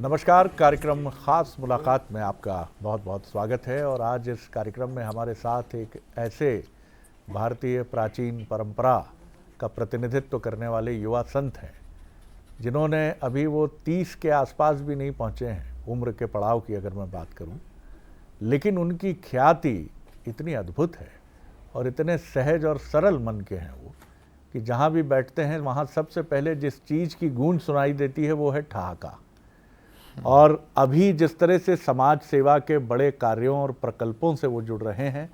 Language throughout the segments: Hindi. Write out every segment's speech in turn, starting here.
नमस्कार। कार्यक्रम खास मुलाकात में आपका बहुत बहुत स्वागत है। और आज इस कार्यक्रम में हमारे साथ एक ऐसे भारतीय प्राचीन परंपरा का प्रतिनिधित्व करने वाले युवा संत हैं जिन्होंने अभी वो 30 के आसपास भी नहीं पहुँचे हैं उम्र के पड़ाव की अगर मैं बात करूं, लेकिन उनकी ख्याति इतनी अद्भुत है और इतने सहज और सरल मन के हैं वो कि जहाँ भी बैठते हैं वहाँ सबसे पहले जिस चीज़ की गूंज सुनाई देती है वो है ठहाका। और अभी जिस तरह से समाज सेवा के बड़े कार्यों और प्रकल्पों से वो जुड़ रहे हैं,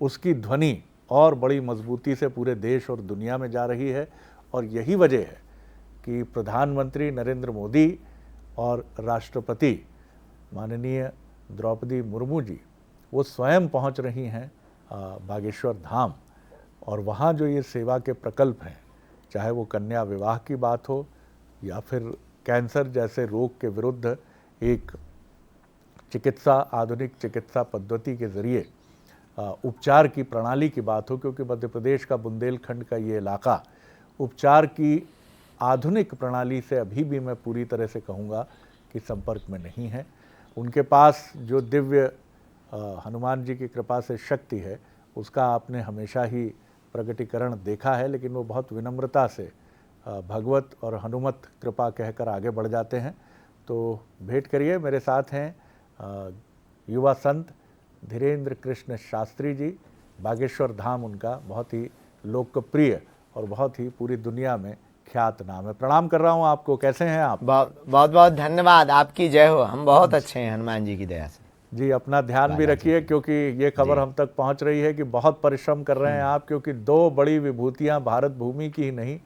उसकी ध्वनि और बड़ी मजबूती से पूरे देश और दुनिया में जा रही है। और यही वजह है कि प्रधानमंत्री नरेंद्र मोदी और राष्ट्रपति माननीय द्रौपदी मुर्मू जी वो स्वयं पहुंच रही हैं बागेश्वर धाम। और वहाँ जो ये सेवा के प्रकल्प हैं, चाहे वो कन्या विवाह की बात हो या फिर कैंसर जैसे रोग के विरुद्ध एक आधुनिक चिकित्सा पद्धति के ज़रिए उपचार की प्रणाली की बात हो, क्योंकि मध्य प्रदेश का बुंदेलखंड का ये इलाका उपचार की आधुनिक प्रणाली से अभी भी मैं पूरी तरह से कहूँगा कि संपर्क में नहीं है। उनके पास जो दिव्य हनुमान जी की कृपा से शक्ति है उसका आपने हमेशा ही प्रकटीकरण देखा है, लेकिन वो बहुत विनम्रता से भगवत और हनुमत कृपा कहकर आगे बढ़ जाते हैं। तो भेंट करिए, मेरे साथ हैं युवा संत धीरेन्द्र कृष्ण शास्त्री जी। बागेश्वर धाम उनका बहुत ही लोकप्रिय और बहुत ही पूरी दुनिया में ख्यात नाम है। प्रणाम कर रहा हूँ आपको, कैसे हैं आप? बहुत बहुत धन्यवाद, आपकी जय हो। हम बहुत अच्छे हैं हनुमान जी की दया से। जी, अपना ध्यान भी रखिए, क्योंकि ये खबर हम तक पहुँच रही है कि बहुत परिश्रम कर रहे हैं आप, क्योंकि 2 बड़ी विभूतियाँ भारत भूमि की ही नहीं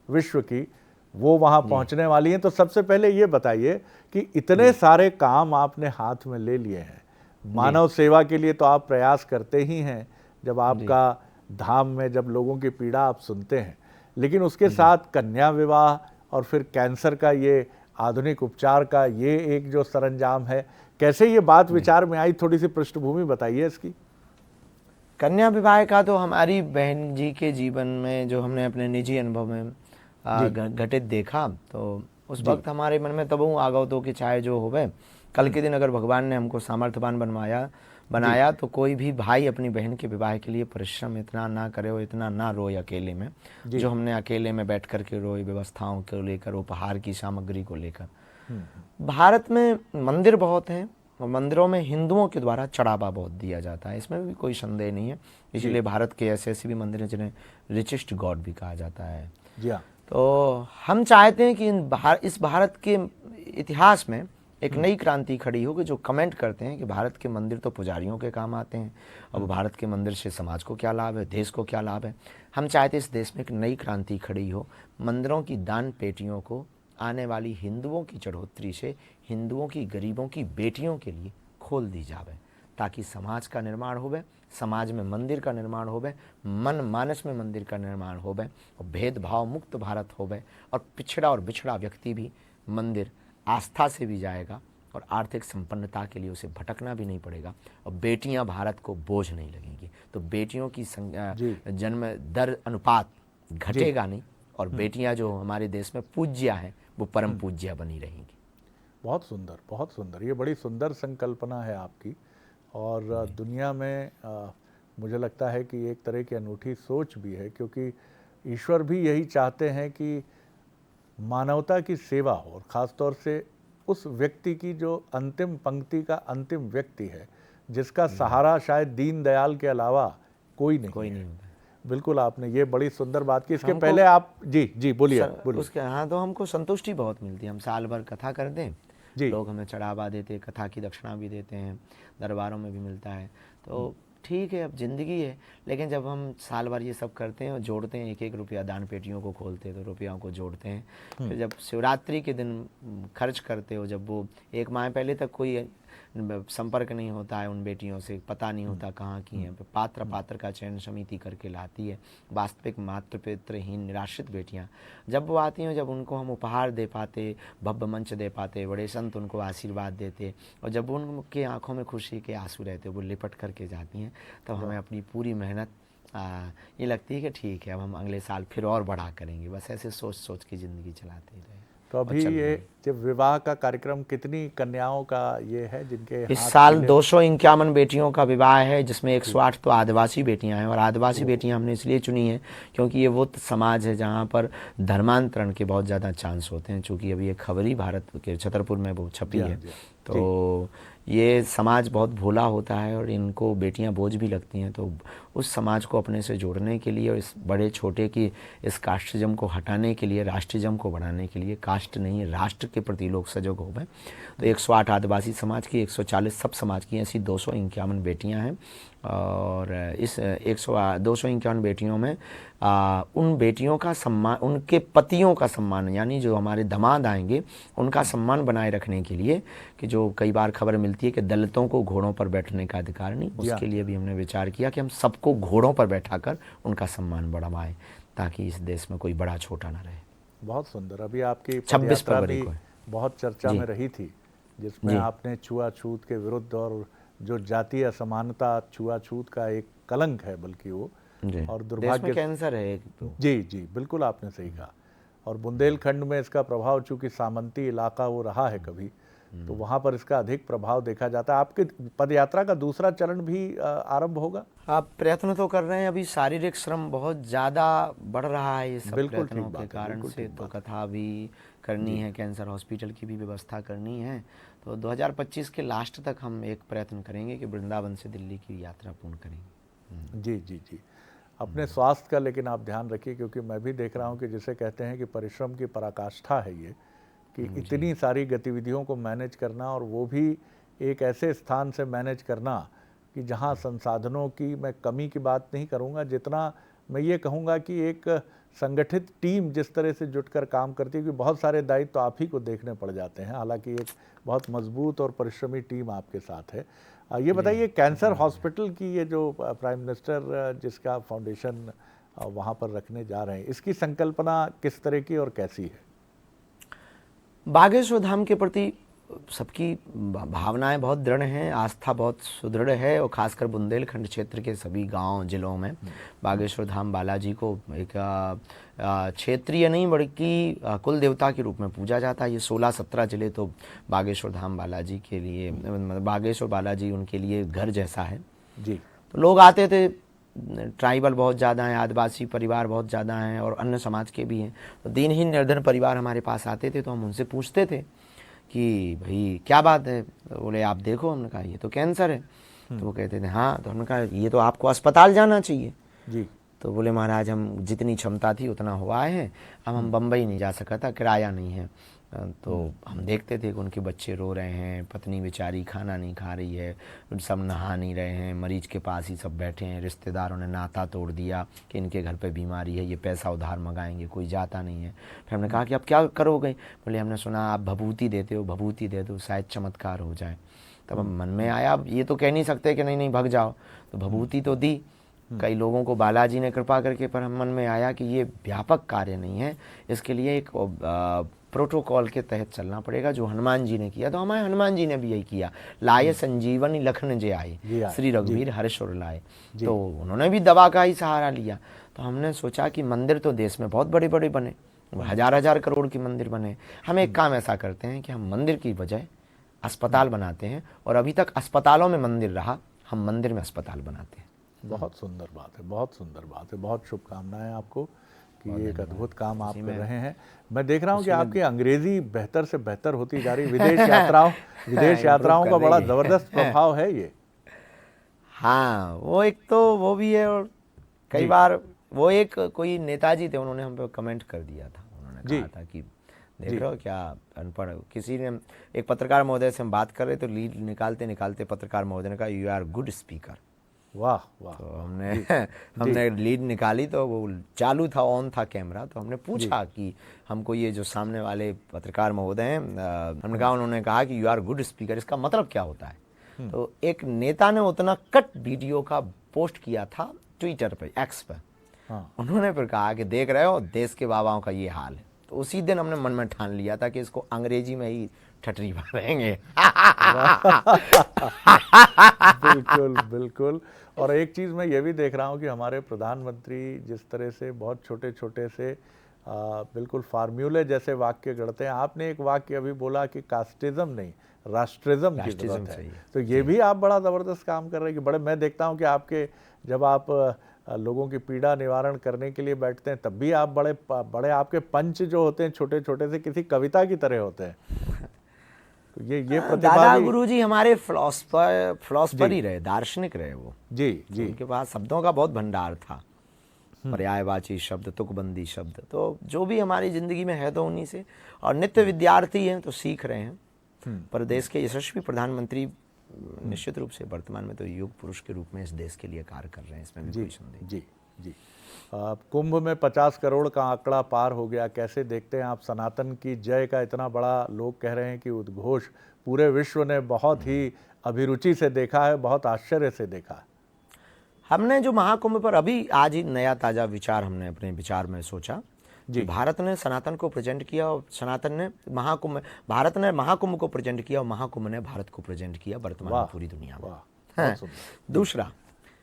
विश्व की वो वहाँ पहुँचने वाली हैं। तो सबसे पहले ये बताइए कि इतने सारे काम आपने हाथ में ले लिए हैं, मानव सेवा के लिए तो आप प्रयास करते ही हैं जब आपका धाम में जब लोगों की पीड़ा आप सुनते हैं, लेकिन उसके साथ कन्या विवाह और फिर कैंसर का ये आधुनिक उपचार का ये एक जो सरंजाम है, कैसे ये बात विचार में आई? थोड़ी सी पृष्ठभूमि बताइए इसकी। कन्या विवाह का तो हमारी बहन जी के जीवन में जो हमने अपने निजी अनुभव में घटित देखा, तो उस वक्त हमारे मन में तब आ गया तो कि चाहे जो होवे, कल के दिन अगर भगवान ने हमको सामर्थ्यवान बनाया तो कोई भी भाई अपनी बहन के विवाह के लिए परिश्रम इतना ना करे और इतना ना रोए अकेले में, जो हमने अकेले में बैठ कर के रोए, व्यवस्थाओं को लेकर, उपहार की सामग्री को लेकर। भारत में मंदिर बहुत हैं और मंदिरों में हिंदुओं के द्वारा चढ़ावा बहुत दिया जाता है, इसमें भी कोई संदेह नहीं है। इसलिए भारत के ऐसे ऐसे भी मंदिर हैं जिन्हें रिचेस्ट गॉड भी कहा जाता है। जी हाँ। तो हम चाहते हैं कि इस भारत के इतिहास में एक नई क्रांति खड़ी हो कि जो कमेंट करते हैं कि भारत के मंदिर तो पुजारियों के काम आते हैं, अब भारत के मंदिर से समाज को क्या लाभ है, देश को क्या लाभ है। हम चाहते हैं इस देश में एक नई क्रांति खड़ी हो, मंदिरों की दान पेटियों को आने वाली हिंदुओं की चढ़ोतरी से हिंदुओं की गरीबों की बेटियों के लिए खोल दी जावे, ताकि समाज का निर्माण होवे, समाज में मंदिर का निर्माण होवे, मन मानस में मंदिर का निर्माण होवे और भेदभाव मुक्त भारत होवे, और पिछड़ा और बिछड़ा व्यक्ति भी मंदिर आस्था से भी जाएगा और आर्थिक संपन्नता के लिए उसे भटकना भी नहीं पड़ेगा, और बेटियां भारत को बोझ नहीं लगेंगी। तो बेटियों की जन्म दर अनुपात घटेगा नहीं, और बेटियां जो हमारे देश में पूज्या हैं वो परम पूज्या बनी रहेंगी। बहुत सुंदर, बहुत सुंदर। ये बड़ी सुंदर संकल्पना है आपकी, और दुनिया में मुझे लगता है कि एक तरह की अनूठी सोच भी है, क्योंकि ईश्वर भी यही चाहते हैं कि मानवता की सेवा हो, और ख़ास तौर से उस व्यक्ति की जो अंतिम पंक्ति का अंतिम व्यक्ति है, जिसका सहारा शायद दीनदयाल के अलावा कोई नहीं है। बिल्कुल, आपने ये बड़ी सुंदर बात की। इसके पहले आप जी बोलिए। उसके हाँ, तो हमको संतुष्टि बहुत मिलती है। हम साल भर कथा करते हैं, लोग हमें चढ़ावा देते हैं, कथा की दक्षिणा भी देते हैं, दरबारों में भी मिलता है। तो ठीक है, अब जिंदगी है, लेकिन जब हम साल भर ये सब करते हैं और जोड़ते हैं, 1-1 रुपया दान पेटियों को खोलते हैं तो रुपयों को जोड़ते हैं, फिर जब शिवरात्रि के दिन खर्च करते हो, जब वो 1 माह पहले तक कोई संपर्क नहीं होता है उन बेटियों से, पता नहीं होता कहाँ की हैं, पात्र का चयन समिति करके लाती है वास्तविक मातृ पितृहीन निराश्रित बेटियाँ। जब वो आती हैं, जब उनको हम उपहार दे पाते, भव्य मंच दे पाते, बड़े संत उनको आशीर्वाद देते, और जब उनके आंखों में खुशी के आंसू रहते, वो लिपट करके जाती हैं, तब हमें अपनी पूरी मेहनत ये लगती है कि ठीक है, अब हम अगले साल फिर और बड़ा करेंगे। बस ऐसे सोच सोच के ज़िंदगी चलाते रहे। तो अभी ये जब विवाह का कार्यक्रम, कितनी कन्याओं का ये है जिनके इस हाथ साल मिले? 251 बेटियों का विवाह है, जिसमें 108 तो आदिवासी बेटियां हैं। और आदिवासी बेटियां हमने इसलिए चुनी हैं क्योंकि ये वो समाज है जहां पर धर्मांतरण के बहुत ज़्यादा चांस होते हैं। चूँकि अभी एक खबर ही भारत के छतरपुर में वो छपी है, तो ये समाज बहुत भोला होता है और इनको बेटियां बोझ भी लगती हैं। तो उस समाज को अपने से जोड़ने के लिए और इस बड़े छोटे की इस कास्टिज्म को हटाने के लिए, राष्ट्रिज्म को बढ़ाने के लिए, कास्ट नहीं राष्ट्र के प्रति लोग सजग हो गए। तो 108 आदिवासी समाज की, 140 सब समाज की, ऐसी 251 बेटियां हैं। और इस 251 बेटियों में उन बेटियों का सम्मान, उनके पतियों का सम्मान, यानी जो हमारे दामाद आएंगे उनका सम्मान बनाए रखने के लिए, कि जो कई बार खबर मिलती है कि दलितों को घोड़ों पर बैठने का अधिकार नहीं, उसके लिए भी हमने विचार किया कि हम सबको घोड़ों पर बैठाकर उनका सम्मान बढ़ाएं, ताकि इस देश में कोई बड़ा छोटा ना रहे। बहुत सुंदर। अभी आपकी 26 पदयात्रा फरवरी भी को बहुत चर्चा में रही थी, जिसमें आपने छुआछूत के विरुद्ध, और जो जातीय असमानता छुआछूत का एक कलंक है बल्कि वो, और दुर्भाग्य कैंसर है एक तो। जी जी बिल्कुल आपने सही कहा। और बुंदेलखंड में इसका प्रभाव, चूंकि सामंती इलाका वो रहा है कभी, तो वहाँ पर इसका अधिक प्रभाव देखा जाता है। आपकी पदयात्रा का दूसरा चरण भी आरंभ होगा? आप प्रयत्न तो कर रहे हैं, अभी शारीरिक श्रम बहुत ज़्यादा बढ़ रहा है ये सब प्रयत्नों के कारण से। तो कथा भी करनी है, कैंसर हॉस्पिटल की भी व्यवस्था करनी है। तो 2025 के लास्ट तक हम एक प्रयत्न करेंगे कि वृंदावन से दिल्ली की यात्रा पूर्ण करेंगे। जी जी जी। अपने स्वास्थ्य का लेकिन आप ध्यान रखिए, क्योंकि मैं भी देख रहा हूँ कि जिसे कहते हैं कि परिश्रम की पराकाष्ठा है ये, कि इतनी सारी गतिविधियों को मैनेज करना, और वो भी एक ऐसे स्थान से मैनेज करना कि जहाँ संसाधनों की मैं कमी की बात नहीं करूँगा, जितना मैं ये कहूँगा कि एक संगठित टीम जिस तरह से जुटकर काम करती है, कि बहुत सारे दायित्व तो आप ही को देखने पड़ जाते हैं। हालांकि एक बहुत मजबूत और परिश्रमी टीम आपके साथ है। ये बताइए, कैंसर हॉस्पिटल की ये जो प्राइम मिनिस्टर जिसका फाउंडेशन वहाँ पर रखने जा रहे हैं, इसकी संकल्पना किस तरह की और कैसी है? बागेश्वर धाम के प्रति सबकी भावनाएं बहुत दृढ़ हैं, आस्था बहुत सुदृढ़ है। और खासकर बुंदेलखंड क्षेत्र के सभी गांव जिलों में बागेश्वर धाम बालाजी को एक क्षेत्रीय नहीं बल्कि कुल देवता के रूप में पूजा जाता है। ये 16-17 जिले तो बागेश्वर धाम बालाजी के लिए, बागेश्वर बालाजी उनके लिए घर जैसा है जी। तो लोग आते थे, ट्राइबल बहुत ज़्यादा हैं, आदिवासी परिवार बहुत ज़्यादा हैं और अन्य समाज के भी हैं। तो दिनहीन निर्धन परिवार हमारे पास आते थे, तो हम उनसे पूछते थे कि भाई क्या बात है? बोले आप देखो। हमने कहा ये तो कैंसर है। तो वो कहते थे हाँ। तो हमने कहा ये तो आपको अस्पताल जाना चाहिए जी। तो बोले महाराज हम जितनी क्षमता थी उतना हुआ है, अब हम बम्बई नहीं जा सका था, किराया नहीं है। तो हम देखते थे कि उनके बच्चे रो रहे हैं, पत्नी बेचारी खाना नहीं खा रही है, सब नहा नहीं रहे हैं, मरीज के पास ही सब बैठे हैं, रिश्तेदारों ने नाता तोड़ दिया कि इनके घर पे बीमारी है, ये पैसा उधार मंगाएंगे, कोई जाता नहीं है। फिर हमने कहा कि अब क्या करोगे? बोले हमने सुना आप भभूति देते हो, भभूति दे दो शायद चमत्कार हो जाए। तब मन में आया अब ये तो कह नहीं सकते कि नहीं नहीं भाग जाओ, तो भभूति तो दी कई लोगों को बालाजी ने कृपा करके, पर हम मन में आया कि ये व्यापक कार्य नहीं है, इसके लिए एक प्रोटोकॉल के तहत चलना पड़ेगा जो हनुमान जी ने किया। तो हमारे हनुमान जी ने भी यही किया, लाए संजीवनी लखन जे आए, श्री रघुवीर हर्ष उर लाए। तो उन्होंने भी दवा का ही सहारा लिया। तो हमने सोचा कि मंदिर तो देश में बहुत बड़े बड़े बने, 1000-1000 करोड़ के मंदिर बने, हम एक काम ऐसा करते हैं कि हम मंदिर की बजाय अस्पताल बनाते हैं। और अभी तक अस्पतालों में मंदिर रहा, हम मंदिर में अस्पताल बनाते हैं। बहुत सुंदर बात है, बहुत सुंदर बात है। बहुत शुभकामनाएं आपको कि ये एक अद्भुत काम आप कर रहे हैं। मैं देख रहा हूँ कि आपकी अंग्रेजी बेहतर से बेहतर होती जा रही। विदेश यात्राओं का बड़ा जबरदस्त प्रभाव है ये। हाँ, वो एक तो वो भी है, और कई बार वो एक कोई नेताजी थे, उन्होंने हम पे कमेंट कर दिया था। उन्होंने कहा था कि देख रहे हो क्या अनपढ़, किसी ने एक पत्रकार महोदय से हम बात कर रहे तो लीड निकालते निकालते पत्रकार महोदय ने कहा यू आर गुड स्पीकर। वाह वाह। तो हमने लीड निकाली तो वो चालू था, ऑन था कैमरा। तो हमने पूछा कि हमको ये जो सामने वाले पत्रकार महोदय हैं, हमने कहा, उन्होंने कहा कि यू आर गुड स्पीकर, इसका मतलब क्या होता है? तो एक नेता ने उतना कट वीडियो का पोस्ट किया था ट्विटर पे, एक्स पे। उन्होंने फिर कहा कि देख रहे हो देश के बाबाओं का ये हाल है। तो उसी दिन हमने मन में ठान लिया था कि इसको अंग्रेजी में ही ठटरी मारेंगे। बिल्कुल बिल्कुल। और एक चीज़ मैं ये भी देख रहा हूँ कि हमारे प्रधानमंत्री जिस तरह से बहुत छोटे छोटे से बिल्कुल फार्मूले जैसे वाक्य गढ़ते हैं। आपने एक वाक्य अभी बोला कि कास्टिज्म नहीं, राष्ट्रिज्म की जरूरत है। तो ये भी आप बड़ा ज़बरदस्त काम कर रहे हैं कि बड़े, मैं देखता हूँ कि आपके जब आप लोगों की पीड़ा निवारण करने के लिए बैठते हैं तब भी आप बड़े बड़े आपके पंच जो होते हैं छोटे छोटे से किसी कविता की तरह होते हैं। तो ये प्रतिभा दादा भी, गुरुजी हमारे फिलोसफर ही रहे, दार्शनिक रहे वो। जी जी, उनके पास शब्दों का बहुत भंडार था, पर्यायवाची शब्द, तुकबंदी शब्द, तो जो भी हमारी जिंदगी में है तो उन्हीं से। और नित्य विद्यार्थी हैं तो सीख रहे हैं। पर देश के यशस्वी प्रधानमंत्री निश्चित रूप से वर्तमान में तो युग पुरुष के रूप में इस देश के लिए कार्य कर रहे हैं, इसमें भी कोई संदेह नहीं। जी जी। कुंभ में 50 करोड़ का आंकड़ा पार हो गया, कैसे देखते हैं आप? सनातन की जय का इतना बड़ा लोग कह रहे हैं कि उद्घोष पूरे विश्व ने बहुत ही अभिरुचि से देखा है, बहुत आश्चर्य से देखा है। हमने जो महाकुंभ पर अभी आज ही नया ताजा विचार हमने अपने विचार में सोचा कि भारत ने सनातन को प्रेजेंट किया और सनातन ने भारत ने महाकुंभ को प्रेजेंट किया और महाकुंभ ने भारत को प्रेजेंट किया वर्तमान में पूरी दुनिया में। हाँ। दूसरा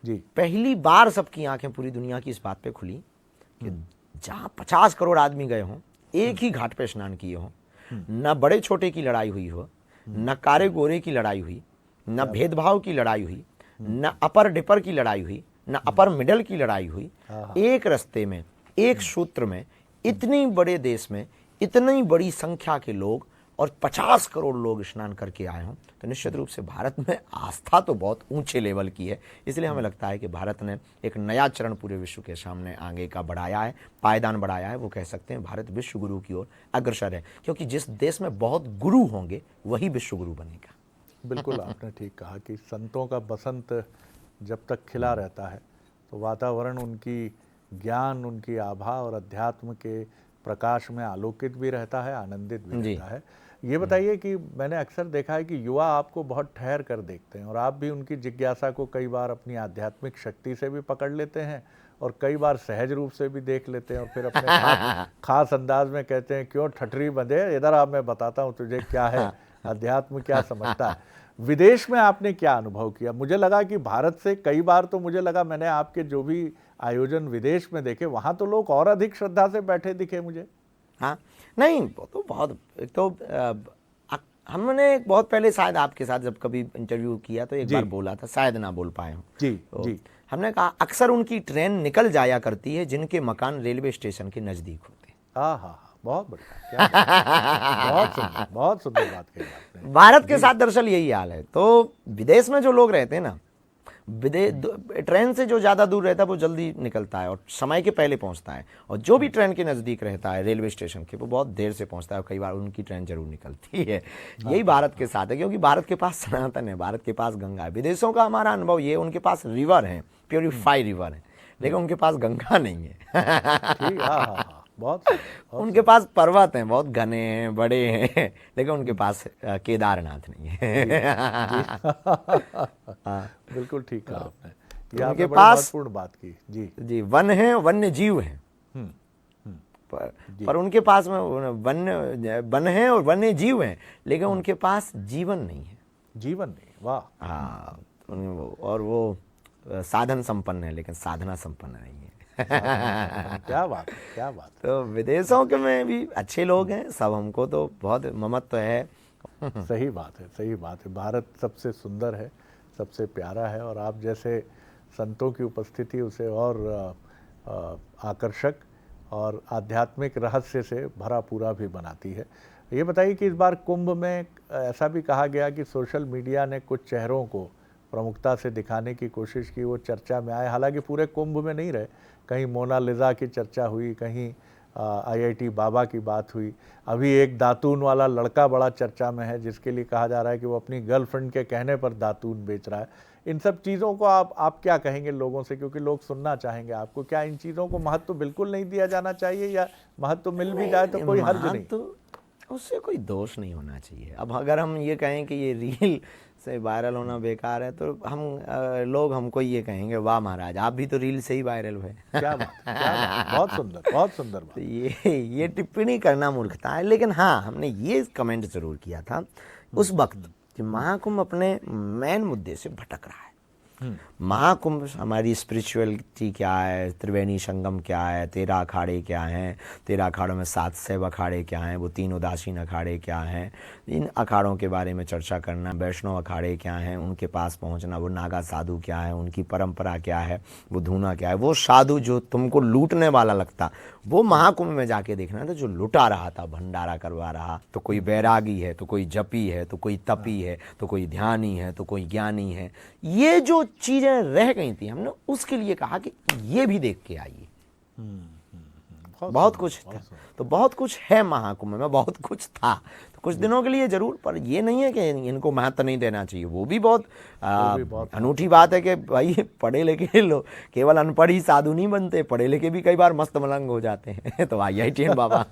जी, पहली बार सबकी आंखें पूरी दुनिया की इस बात पे खुली कि जहां 50 करोड़ आदमी गए हों, एक ही घाट पे स्नान किए हों, न बड़े छोटे की लड़ाई हुई हो, न कारे गोरे की लड़ाई हुई, न भेदभाव की लड़ाई हुई, न अपर डिपर की लड़ाई हुई, न अपर मिडल की लड़ाई हुई। एक रास्ते में, एक सूत्र में, इतनी बड़े देश में इतनी बड़ी संख्या के लोग और 50 करोड़ लोग स्नान करके आए हों, तो निश्चित रूप से भारत में आस्था तो बहुत ऊंचे लेवल की है। इसलिए हमें लगता है कि भारत ने एक नया चरण पूरे विश्व के सामने आगे का बढ़ाया है, पायदान बढ़ाया है। वो कह सकते हैं भारत विश्व गुरु की ओर अग्रसर है, क्योंकि जिस देश में बहुत गुरु होंगे वही विश्व गुरु बनेगा। बिल्कुल आपने ठीक कहा कि संतों का बसंत जब तक खिला रहता है तो वातावरण उनकी ज्ञान, उनकी आभा और अध्यात्म के प्रकाश में आलोकित भी रहता है, आनंदित भी रहता है। ये बताइए कि मैंने अक्सर देखा है कि युवा आपको बहुत ठहर कर देखते हैं और आप भी उनकी जिज्ञासा को कई बार अपनी आध्यात्मिक शक्ति से भी पकड़ लेते हैं और कई बार सहज रूप से भी देख लेते हैं और फिर अपने खास अंदाज में कहते हैं, क्यों ठठरी बंधे, इधर आप, मैं बताता हूँ तुझे क्या है अध्यात्म, क्या समझता है। विदेश में आपने क्या अनुभव किया? मुझे लगा कि भारत से कई बार तो मुझे लगा, मैंने आपके जो भी आयोजन विदेश में देखे वहाँ तो लोग और अधिक श्रद्धा से बैठे दिखे मुझे। हाँ, नहीं वो तो बहुत, एक तो हमने बहुत पहले शायद आपके साथ जब कभी इंटरव्यू किया तो एक बार बोला था, शायद ना बोल पाए हूँ जी, तो जी। हमने कहा अक्सर उनकी ट्रेन निकल जाया करती है जिनके मकान रेलवे स्टेशन के नज़दीक होते हैं। हाँ, बहुत बढ़िया, क्या बहुत सुंदर बात कही आपने। भारत के साथ दरअसल यही हाल है। तो विदेश में जो लोग रहते हैं ना, ट्रेन से जो ज़्यादा दूर रहता है वो जल्दी निकलता है और समय के पहले पहुंचता है, और जो भी ट्रेन के नज़दीक रहता है रेलवे स्टेशन के, वो बहुत देर से पहुंचता है और कई बार उनकी ट्रेन जरूर निकलती है। यही भारत के साथ है, क्योंकि भारत के पास सनातन है, भारत के पास गंगा है। विदेशों का हमारा अनुभव ये, उनके पास रिवर है, प्योरीफाई रिवर है, लेकिन उनके पास गंगा नहीं है। बहुत उनके पास पर्वत हैं, बहुत घने हैं, बड़े हैं, लेकिन उनके पास केदारनाथ नहीं है। बिल्कुल ठीक कहा आपने, ये उनके आपने बड़ी पास महत्वपूर्ण बात की। जी जी, वन है, वन्य जीव हैं, पर उनके पास में वन है और वन्य जीव हैं, लेकिन उनके पास जीवन नहीं है। जीवन नहीं, वाह। हाँ, और वो साधन संपन्न है लेकिन साधना संपन्न नहीं है। क्या बात, क्या बात। तो विदेशों के में भी अच्छे लोग हैं सब, हमको तो बहुत ममत्व है। सही बात है, सही बात है। भारत सबसे सुंदर है, सबसे प्यारा है, और आप जैसे संतों की उपस्थिति उसे और आकर्षक और आध्यात्मिक रहस्य से भरा पूरा भी बनाती है। ये बताइए कि इस बार कुंभ में ऐसा भी कहा गया कि सोशल मीडिया ने कुछ चेहरों को प्रमुखता से दिखाने की कोशिश की, वो चर्चा में आए, हालांकि पूरे कुंभ में नहीं रहे। कहीं मोनालिसा की चर्चा हुई, कहीं IIT बाबा की बात हुई, अभी एक दातून वाला लड़का बड़ा चर्चा में है जिसके लिए कहा जा रहा है कि वो अपनी गर्लफ्रेंड के कहने पर दातून बेच रहा है। इन सब चीज़ों को आप क्या कहेंगे लोगों से, क्योंकि लोग सुनना चाहेंगे आपको? क्या इन चीज़ों को महत्व बिल्कुल नहीं दिया जाना चाहिए, या महत्व मिल भी जाए तो कोई हर्ज नहीं? तो उससे कोई दोष नहीं होना चाहिए। अब अगर हम ये कहें कि ये रील से वायरल होना बेकार है, तो हम लोग हमको ये कहेंगे, वाह महाराज आप भी तो रील से ही वायरल हुए। क्या बात, क्या बात, बहुत सुंदर, बहुत सुंदर बात। तो ये टिप्पणी करना मूर्खता है। लेकिन हाँ, हमने ये कमेंट जरूर किया था उस वक्त कि महाकुंभ अपने मेन मुद्दे से भटक रहा है। महाकुंभ हमारी स्पिरिचुअलिटी क्या है, त्रिवेणी संगम क्या है, 13 अखाड़े क्या हैं, 13 अखाड़ों में 7 शैव अखाड़े क्या हैं, वो 3 उदासीन अखाड़े क्या हैं, इन अखाड़ों के बारे में चर्चा करना, वैष्णव अखाड़े क्या हैं, उनके पास पहुंचना, वो नागा साधु क्या है, उनकी परंपरा क्या है, वो धूना क्या है, वो साधु जो तुमको लूटने वाला लगता, वो महाकुंभ में जाके देखना था, जो लुटा रहा था, भंडारा करवा रहा। तो कोई बैरागी है, तो कोई जपी है, तो कोई तपी है, तो कोई ध्यानी है, तो कोई ज्ञानी है। ये जो चीजें रह गई थी, हमने उसके लिए कहा कि ये भी देख के आइए। बहुत कुछ था, तो बहुत कुछ है महाकुंभ में, बहुत कुछ था, तो कुछ दिनों के लिए जरूर, पर ये नहीं है कि इनको महत्व नहीं देना चाहिए। वो भी बहुत अनूठी बात है कि भाई पढ़े लिखे लोग केवल अनपढ़ ही साधु नहीं बनते, पढ़े लिखे भी कई बार मस्त मलंग हो जाते हैं। तो IITian बाबा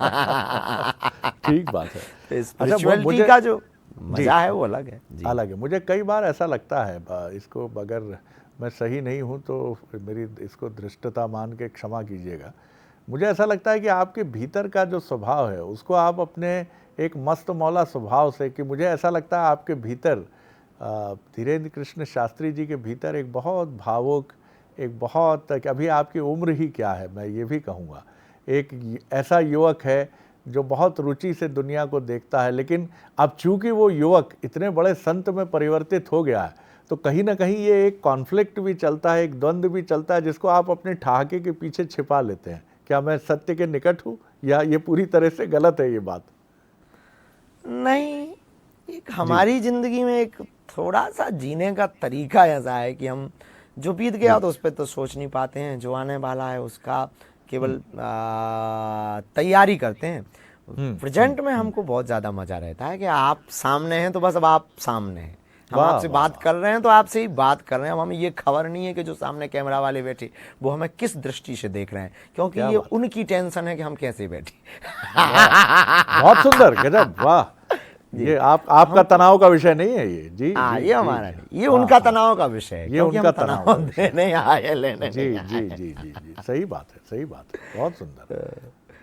ठीक बात है। स्पिरिचुअलिटी का जो मजा है वो अलग है जी। अलग है। मुझे कई बार ऐसा लगता है, इसको अगर मैं सही नहीं हूँ तो मेरी इसको धृष्टता मान के क्षमा कीजिएगा, मुझे ऐसा लगता है कि आपके भीतर का जो स्वभाव है उसको आप अपने एक मस्त मौला स्वभाव से, कि मुझे ऐसा लगता है आपके भीतर धीरेन्द्र कृष्ण शास्त्री जी के भीतर एक बहुत भावुक, एक बहुत, अभी आपकी उम्र ही क्या है मैं ये भी कहूँगा, एक ऐसा युवक है जो बहुत रुचि से दुनिया को देखता है, लेकिन अब चूंकि वो युवक इतने बड़े संत में परिवर्तित हो गया है, तो कहीं ना कहीं ये एक कॉन्फ्लिक्ट भी चलता है, एक द्वंद्व भी चलता है, जिसको आप अपने ठहाके के पीछे छिपा लेते हैं। क्या मैं सत्य के निकट हूँ या ये पूरी तरह से गलत है ये बात? नहीं, एक हमारी जिंदगी में एक थोड़ा सा जीने का तरीका ऐसा है कि हम जो बीत गया तो उस पर तो सोच नहीं पाते हैं, जो आने वाला है उसका केवल तैयारी करते हैं। प्रेजेंट में हमको बहुत ज़्यादा मज़ा रहता है कि आप सामने हैं तो बस अब आप सामने हैं, हम आपसे बात कर रहे हैं तो आपसे ही बात कर रहे हैं। अब हमें ये खबर नहीं है कि जो सामने कैमरा वाले बैठे वो हमें किस दृष्टि से देख रहे हैं, क्योंकि ये उनकी टेंशन है कि हम कैसे बैठे। बहुत सुंदर, गजब, वाह। ये आपका तनाव का विषय नहीं है ये जी। ये हमारा नहीं, ये उनका तनाव का विषय है, ये उनका तनाव देने आए लेने जी जी जी जी जी, सही बात है, सही बात है, बहुत सुंदर।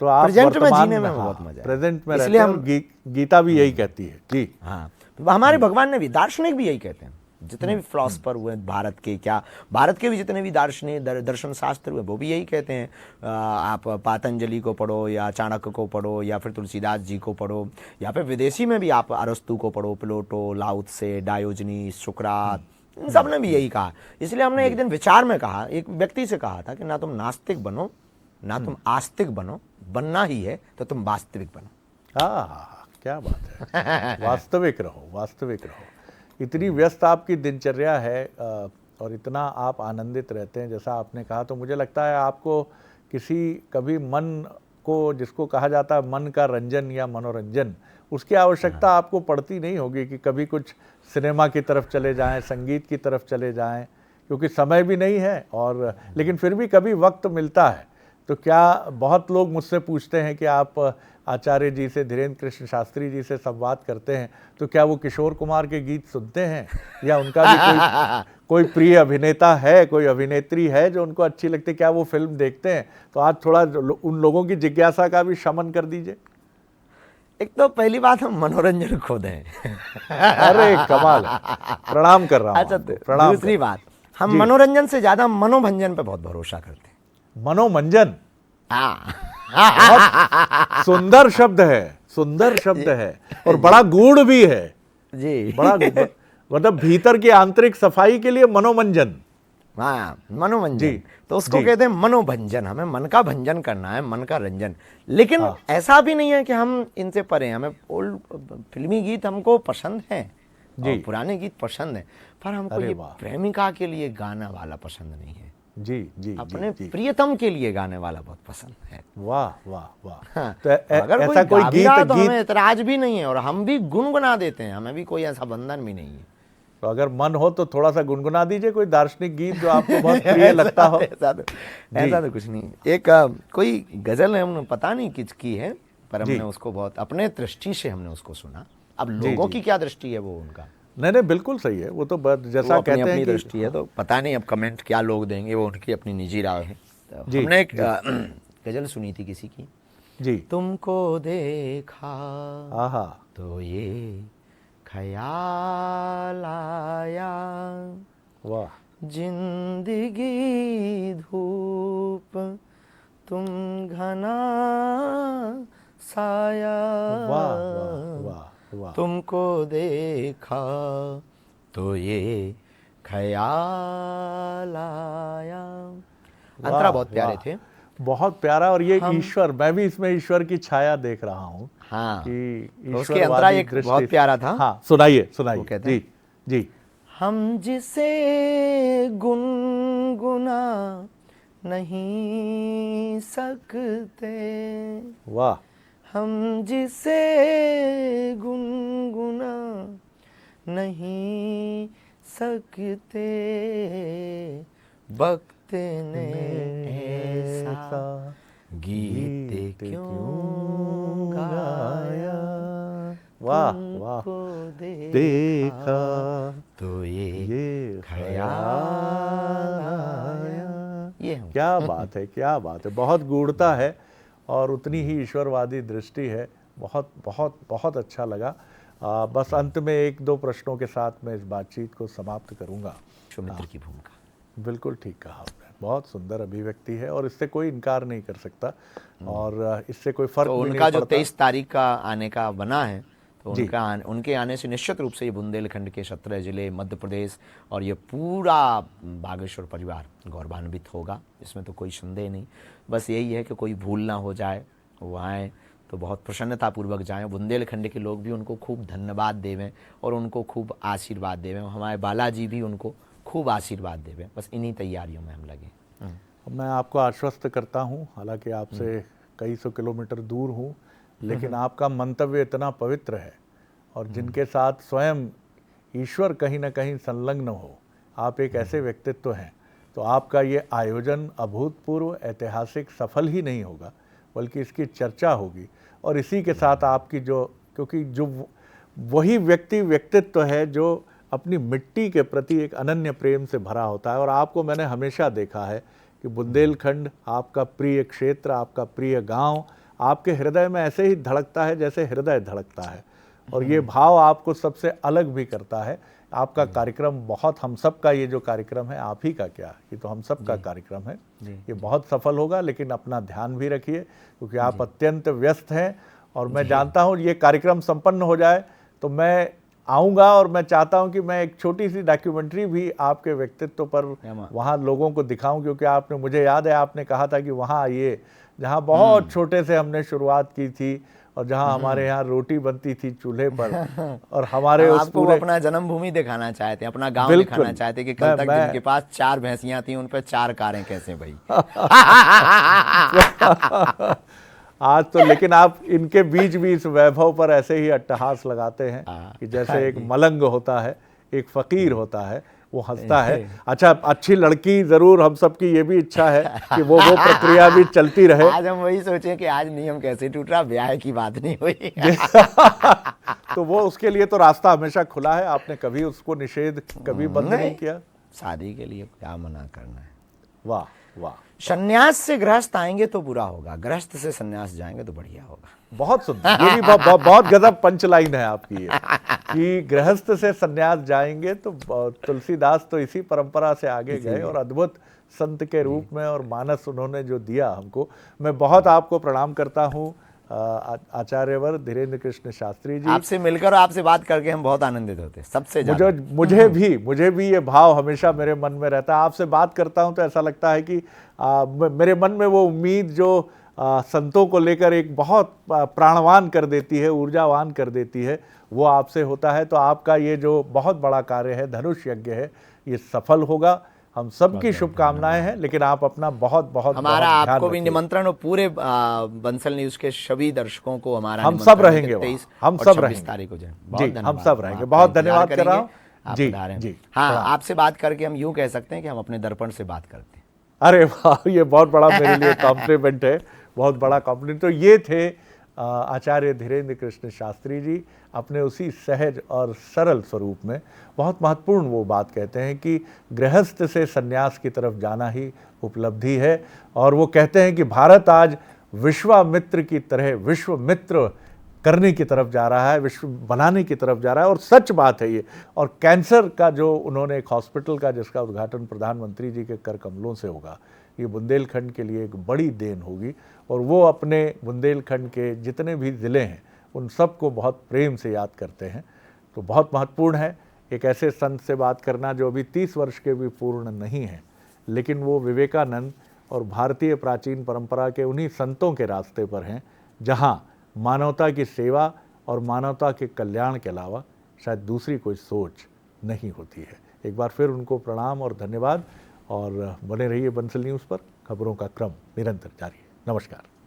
तो आप प्रेजेंट में जीने में बहुत मजा है, प्रेजेंट में रहते हैं, हम गीता भी यही कहती है जी। हाँ, हमारे भगवान ने भी, दार्शनिक भी यही कहते हैं, जितने भी फिलोसफर हुए भारत के, क्या भारत के भी जितने भी दार्शनिक दर्शन शास्त्र हुए वो भी यही कहते हैं। आप पातंजलि को पढ़ो या चाणक्य को पढ़ो या फिर तुलसीदास जी को पढ़ो, या फिर विदेशी में भी आप अरस्तु को पढ़ो, प्लेटो, लाओ त्से, डायोजनीस, सुकरात, इन सब ने भी यही कहा। इसलिए हमने एक दिन विचार में कहा, एक व्यक्ति से कहा था कि ना तुम नास्तिक बनो ना तुम आस्तिक बनो, बनना ही है तो तुम वास्तविक बनो। क्या बात है, वास्तविक रहो, वास्तविक रहो। इतनी व्यस्त आपकी दिनचर्या है और इतना आप आनंदित रहते हैं, जैसा आपने कहा, तो मुझे लगता है आपको कभी मन को, जिसको कहा जाता है मन का रंजन या मनोरंजन, उसकी आवश्यकता आपको पड़ती नहीं होगी कि कभी कुछ सिनेमा की तरफ चले जाएं, संगीत की तरफ चले जाएं, क्योंकि समय भी नहीं है। और लेकिन फिर भी कभी वक्त मिलता है तो क्या, बहुत लोग मुझसे पूछते हैं कि आप आचार्य जी से, धीरेन्द्र कृष्ण शास्त्री जी से संवाद करते हैं तो क्या वो किशोर कुमार के गीत सुनते हैं, या उनका भी कोई प्रिय अभिनेता है, कोई अभिनेत्री है जो उनको अच्छी लगती है, क्या वो फिल्म देखते हैं? तो आज थोड़ा उन लोगों की जिज्ञासा का भी शमन कर दीजिए। एक तो पहली बात, हम मनोरंजन खुद हैं। अरे कमाल, प्रणाम कर रहा हूँ। अच्छा, प्रणाम। दूसरी बात, हम मनोरंजन से ज्यादा मनोभंजन पे बहुत भरोसा करते हैं। मनोमंजन, बहुत सुंदर शब्द है, सुंदर शब्द है, और बड़ा गूढ़ भी है जी। बड़ा मतलब भीतर की आंतरिक सफाई के लिए मनोमंजन। हाँ, मनोमंजन, तो उसको कहते हैं मनोभंजन। हमें मन का भंजन करना है, मन का रंजन। लेकिन ऐसा भी नहीं है कि हम इनसे परे हैं। हमें ओल्ड फिल्मी गीत हमको पसंद है और पुराने गीत पसंद है, पर हमको ये प्रेमिका के लिए गाना वाला पसंद नहीं है जी जी, अपने प्रियतम के लिए गाने वाला बहुत पसंद है। वाह वाह वाह। हाँ, तो अगर ऐसा कोई गीत तो हमें एतराज भी नहीं है, और हम भी गुनगुना देते हैं, हमें भी कोई ऐसा बंधन भी नहीं है। तो अगर मन हो तो थोड़ा सा गुनगुना दीजिए कोई दार्शनिक गीत जो आपको बहुत प्रिय लगता हो। ऐसा तो कुछ नहीं। एक कोई गजल है, हमने पता नहीं किसकी है, पर हमने उसको बहुत अपने दृष्टि से हमने उसको सुना। अब लोगों की क्या दृष्टि है वो उनका, नहीं बिल्कुल सही है, वो तो जैसा वो कहते हैं अपनी दृष्टि है, तो पता नहीं अब कमेंट क्या लोग देंगे, वो उनकी अपनी निजी राय है। तो हमने एक गजल सुनी थी किसी की जी, तुमको देखा तो ये ख्याल आया, वाह, जिंदगी धूप तुम घना साया, वाह वाह वाह वाह। तुमको देखा तो ये ख्याल आया। अंतरा बहुत प्यारे थे, बहुत प्यारा। और ये ईश्वर, मैं भी इसमें ईश्वर की छाया देख रहा हूँ। हाँ, कि तो उसके अंतरा एक बहुत प्यारा था। हाँ सुनाइए वो सुनाइए। कहते जी जी। हम जिसे गुनगुना नहीं सकते, वाह। हम जिसे गुनगुना नहीं सकते, वक्त ने ऐसा गीत क्यों गाया, वाह वाह। तुमको देखा तो ये ख्याल आया। ये हूँ। क्या बात है, क्या बात है। बहुत गूढ़ता है और उतनी ही ईश्वरवादी दृष्टि है। बहुत बहुत बहुत अच्छा लगा। बस अंत में एक दो प्रश्नों के साथ मैं इस बातचीत को समाप्त करूंगा। विश्वामित्र की भूमिका, बिल्कुल ठीक कहा आपने। बहुत सुंदर अभिव्यक्ति है और इससे कोई इनकार नहीं कर सकता और इससे कोई फर्क तो भी नहीं उनका जो पड़ता। 23 तारीख का आने का बना है, तो जी। उनके आने से निश्चित रूप से ये बुंदेलखंड के 17 जिले, मध्य प्रदेश और ये पूरा बागेश्वर परिवार गौरवान्वित होगा, इसमें तो कोई संदेह नहीं। बस यही है कि कोई भूल ना हो जाए, वो आएँ तो बहुत प्रसन्नतापूर्वक जाएं। बुंदेलखंड के लोग भी उनको खूब धन्यवाद देवें और उनको खूब आशीर्वाद देवें। हमारे बालाजी भी उनको खूब आशीर्वाद देवें। बस इन्हीं तैयारियों में हम लगे। मैं आपको आश्वस्त करता हूँ, हालांकि आपसे कई सौ किलोमीटर दूर हूँ, लेकिन आपका मंतव्य इतना पवित्र है और जिनके साथ स्वयं ईश्वर कहीं ना कहीं संलग्न हो, आप एक ऐसे व्यक्तित्व हैं, तो आपका ये आयोजन अभूतपूर्व, ऐतिहासिक, सफल ही नहीं होगा बल्कि इसकी चर्चा होगी। और इसी के साथ आपकी जो, क्योंकि जो वही व्यक्तित्व है जो अपनी मिट्टी के प्रति एक अनन्य प्रेम से भरा होता है। और आपको मैंने हमेशा देखा है कि बुंदेलखंड आपका प्रिय क्षेत्र, आपका प्रिय गांव, आपके हृदय में ऐसे ही धड़कता है जैसे हृदय धड़कता है और ये भाव आपको सबसे अलग भी करता है। आपका कार्यक्रम बहुत, हम सब का ये जो कार्यक्रम है, आप ही का क्या, ये तो हम सब का कार्यक्रम है, ये बहुत सफल होगा। लेकिन अपना ध्यान भी रखिए क्योंकि आप अत्यंत व्यस्त हैं और मैं जानता हूँ ये कार्यक्रम संपन्न हो जाए तो मैं आऊँगा और मैं चाहता हूँ कि मैं एक छोटी सी डॉक्यूमेंट्री भी आपके व्यक्तित्व पर वहाँ लोगों को दिखाऊं, क्योंकि आपने, मुझे याद है आपने कहा था कि वहाँ आइए जहाँ बहुत छोटे से हमने शुरुआत की थी और जहाँ हमारे यहाँ रोटी बनती थी चूल्हे पर और हमारे उस आपको पूरे अपना जन्मभूमि दिखाना चाहते हैं, अपना गांव दिखाना चाहते हैं कि कल तक जिनके पास 4 भैंसियां थी उन पर 4 कारें कैसे भाई। आज तो लेकिन आप इनके बीच भी इस वैभव पर ऐसे ही अट्टहास लगाते हैं कि जैसे एक मलंग होता है, एक फकीर होता है, वो हंसता है। अच्छा, अच्छी लड़की जरूर, हम सबकी ये भी इच्छा है कि वो प्रक्रिया भी चलती रहे। आज हम वही सोचे कि आज नियम कैसे टूट रहा, ब्याह की बात नहीं हुई। तो वो, उसके लिए तो रास्ता हमेशा खुला है, आपने कभी उसको निषेध, कभी बंद नहीं किया। शादी के लिए क्या मना करना है। वाह वाह। संन्यास से गृहस्थ आएंगे तो बुरा होगा, गृहस्थ से संन्यास जाएंगे तो बढ़िया होगा। बहुत सुंदर, ये भी बहुत गजब पंचलाइन है आपकी ये कि गृहस्थ से संन्यास जाएंगे तो, तुलसीदास तो इसी परंपरा से आगे गए और अद्भुत संत के रूप में और मानस उन्होंने जो दिया हमको। मैं बहुत आपको प्रणाम करता हूँ आचार्यवर धीरेन्द्र कृष्ण शास्त्री जी। आपसे मिलकर, आपसे बात करके हम बहुत आनंदित होते हैं, सबसे ज्यादा। मुझे भी ये भाव हमेशा मेरे मन में रहता है। आपसे बात करता हूँ तो ऐसा लगता है कि मेरे मन में वो उम्मीद जो संतों को लेकर एक बहुत प्राणवान कर देती है, ऊर्जावान कर देती है, वो आपसे होता है। तो आपका ये जो बहुत बड़ा कार्य है, धनुष यज्ञ है, ये सफल होगा। हम सबकी शुभकामनाएं हैं, लेकिन आप अपना बहुत बहुत हमारा बहुत आपको भी निमंत्रण और पूरे बंसल न्यूज के सभी दर्शकों को हमारा हम सब रहेंगे, हम सब रहेंगे तारीख को जी, हम सब रहेंगे। बहुत धन्यवाद कर रहा हूँ जी जी। हाँ, आपसे बात करके हम यूं कह सकते हैं कि हम अपने दर्पण से बात करते हैं। अरे वाह, ये बहुत बड़ा मेरे लिए कॉम्प्लीमेंट है, बहुत बड़ा कॉम्प्लीमेंट। तो ये थे आचार्य धीरेन्द्र कृष्ण शास्त्री जी, अपने उसी सहज और सरल स्वरूप में बहुत महत्वपूर्ण वो बात कहते हैं कि गृहस्थ से संन्यास की तरफ जाना ही उपलब्धि है। और वो कहते हैं कि भारत आज विश्वामित्र की तरह विश्व मित्र करने की तरफ जा रहा है, विश्व बनाने की तरफ जा रहा है। और सच बात है ये। और कैंसर का जो उन्होंने एक हॉस्पिटल का जिसका उद्घाटन प्रधानमंत्री जी के कर कमलों से होगा, ये बुंदेलखंड के लिए एक बड़ी देन होगी। और वो अपने बुंदेलखंड के जितने भी ज़िले हैं उन सबको बहुत प्रेम से याद करते हैं। तो बहुत महत्वपूर्ण है एक ऐसे संत से बात करना जो अभी 30 वर्ष के भी पूर्ण नहीं हैं, लेकिन वो विवेकानंद और भारतीय प्राचीन परंपरा के उन्हीं संतों के रास्ते पर हैं जहाँ मानवता की सेवा और मानवता के कल्याण के अलावा शायद दूसरी कोई सोच नहीं होती है। एक बार फिर उनको प्रणाम और धन्यवाद। और बने रहिए बंसल न्यूज़ पर। खबरों का क्रम निरंतर जारी है। नमस्कार।